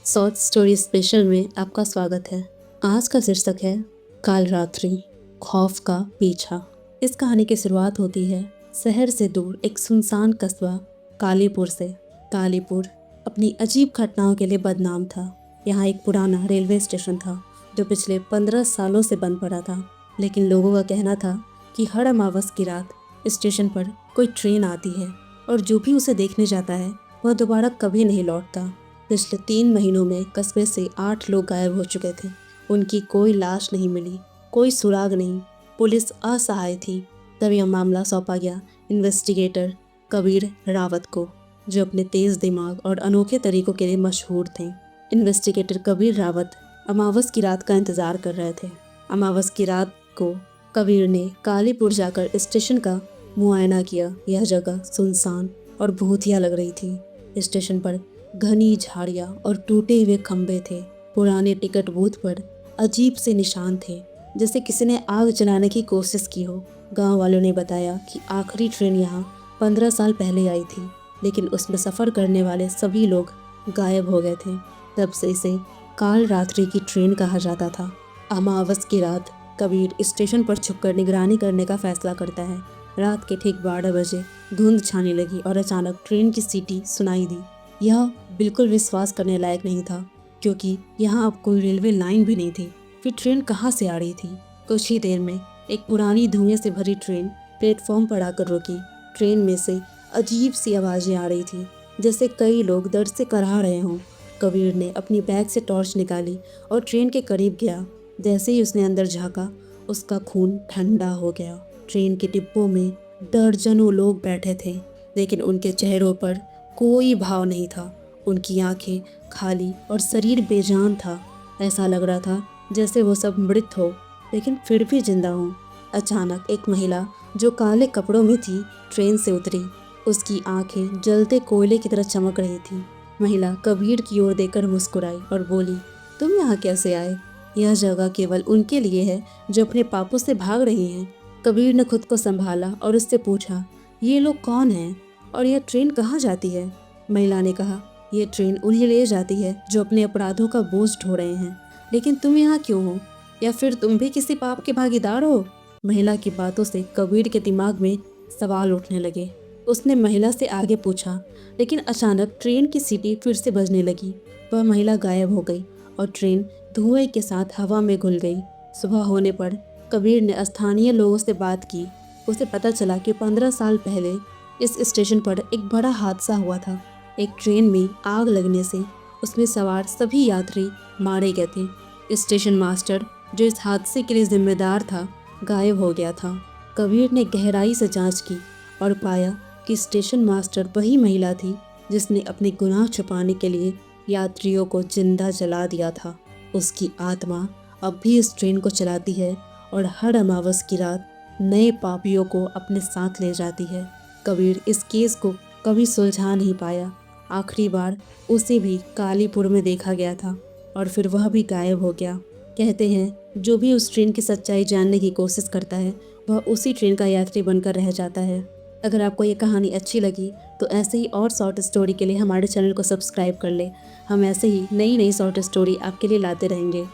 Short story special में आपका स्वागत है। आज का शीर्षक है काल रात्रि, खौफ का पीछा। इस कहानी की शुरुआत होती है शहर से दूर एक सुनसान कस्बा कालीपुर से। कालीपुर अपनी अजीब घटनाओं के लिए बदनाम था। यहाँ एक पुराना रेलवे स्टेशन था जो पिछले 15 सालों से बंद पड़ा था, लेकिन लोगों का कहना था कि हर अमावस की रात स्टेशन पर कोई ट्रेन आती है और जो भी उसे देखने जाता है वह दोबारा कभी नहीं लौटता। पिछले 3 महीनों में कस्बे से 8 लोग गायब हो चुके थे। उनकी कोई लाश नहीं मिली, कोई सुराग नहीं। पुलिस असहाय थी। तब यह मामला सौंपा गया इन्वेस्टिगेटर कबीर रावत को, जो अपने तेज दिमाग और अनोखे तरीकों के लिए मशहूर थे। इन्वेस्टिगेटर कबीर रावत अमावस की रात का इंतजार कर रहे थे। अमावस की रात को कबीर ने कालीपुर जाकर स्टेशन का मुआयना किया। यह जगह सुनसान और भूतिया लग रही थी। स्टेशन पर घनी झाड़ियाँ और टूटे हुए खंभे थे। पुराने टिकट बूथ पर अजीब से निशान थे, जैसे किसी ने आग जलाने की कोशिश की हो। गांव वालों ने बताया कि आखिरी ट्रेन यहाँ 15 साल पहले आई थी, लेकिन उसमें सफ़र करने वाले सभी लोग गायब हो गए थे। तब से इसे काल रात्रि की ट्रेन कहा जाता था। अमावस की रात कबीर स्टेशन पर छुपकर निगरानी करने का फैसला करता है। रात के ठीक 12 बजे धुंध छाने लगी और अचानक ट्रेन की सीटी सुनाई दी। यह बिल्कुल विश्वास करने लायक नहीं था, क्योंकि यहाँ अब कोई रेलवे लाइन भी नहीं थी। फिर ट्रेन कहाँ से आ रही थी? कुछ ही देर में एक पुरानी धुएं से भरी ट्रेन प्लेटफॉर्म पर आकर रुकी। ट्रेन में से अजीब सी आवाज़ें आ रही थी, जैसे कई लोग दर्द से कराह रहे हों। कबीर ने अपनी बैग से टॉर्च निकाली और ट्रेन के करीब गया। जैसे ही उसने अंदर झाँका, उसका खून ठंडा हो गया। ट्रेन के डिब्बों में दर्जनों लोग बैठे थे, लेकिन उनके चेहरों पर कोई भाव नहीं था। उनकी आंखें खाली और शरीर बेजान था। ऐसा लग रहा था जैसे वो सब मृत हो, लेकिन फिर भी जिंदा हो। अचानक एक महिला जो काले कपड़ों में थी ट्रेन से उतरी। उसकी आंखें जलते कोयले की तरह चमक रही थी। महिला कबीर की ओर देखकर मुस्कुराई और बोली, तुम यहाँ कैसे आए? यह जगह केवल उनके लिए है जो अपने पापों से भाग रही हैं। कबीर ने खुद को संभाला और उससे पूछा, ये लोग कौन हैं और यह ट्रेन कहाँ जाती है? महिला ने कहा, यह ट्रेन उन्हें ले जाती है जो अपने अपराधों का बोझ ढो रहे हैं। लेकिन तुम यहाँ क्यों हो? या फिर तुम भी किसी पाप के भागीदार हो? महिला की बातों से कबीर के दिमाग में सवाल उठने लगे। उसने महिला से आगे पूछा, लेकिन अचानक ट्रेन की सीटी फिर से बजने लगी। वह महिला गायब हो गई और ट्रेन धुएं के साथ हवा में घुल गई। सुबह होने पर कबीर ने स्थानीय लोगों से बात की। उसे पता चला कि 15 साल पहले इस स्टेशन पर एक बड़ा हादसा हुआ था। एक ट्रेन में आग लगने से उसमें सवार सभी यात्री मारे गए थे। स्टेशन मास्टर जो इस हादसे के लिए जिम्मेदार था, गायब हो गया था। कबीर ने गहराई से जांच की और पाया कि स्टेशन मास्टर वही महिला थी जिसने अपने गुनाह छुपाने के लिए यात्रियों को जिंदा जला दिया था। उसकी आत्मा अब भी इस ट्रेन को चलाती है और हर अमावस की रात नए पापियों को अपने साथ ले जाती है। कबीर इस केस को कभी सुलझा नहीं पाया। आखिरी बार उसे भी कालीपुर में देखा गया था और फिर वह भी गायब हो गया। कहते हैं जो भी उस ट्रेन की सच्चाई जानने की कोशिश करता है वह उसी ट्रेन का यात्री बनकर रह जाता है। अगर आपको ये कहानी अच्छी लगी तो ऐसे ही और शॉर्ट स्टोरी के लिए हमारे चैनल को सब्सक्राइब कर ले। हम ऐसे ही नई नई शॉर्ट स्टोरी आपके लिए लाते रहेंगे।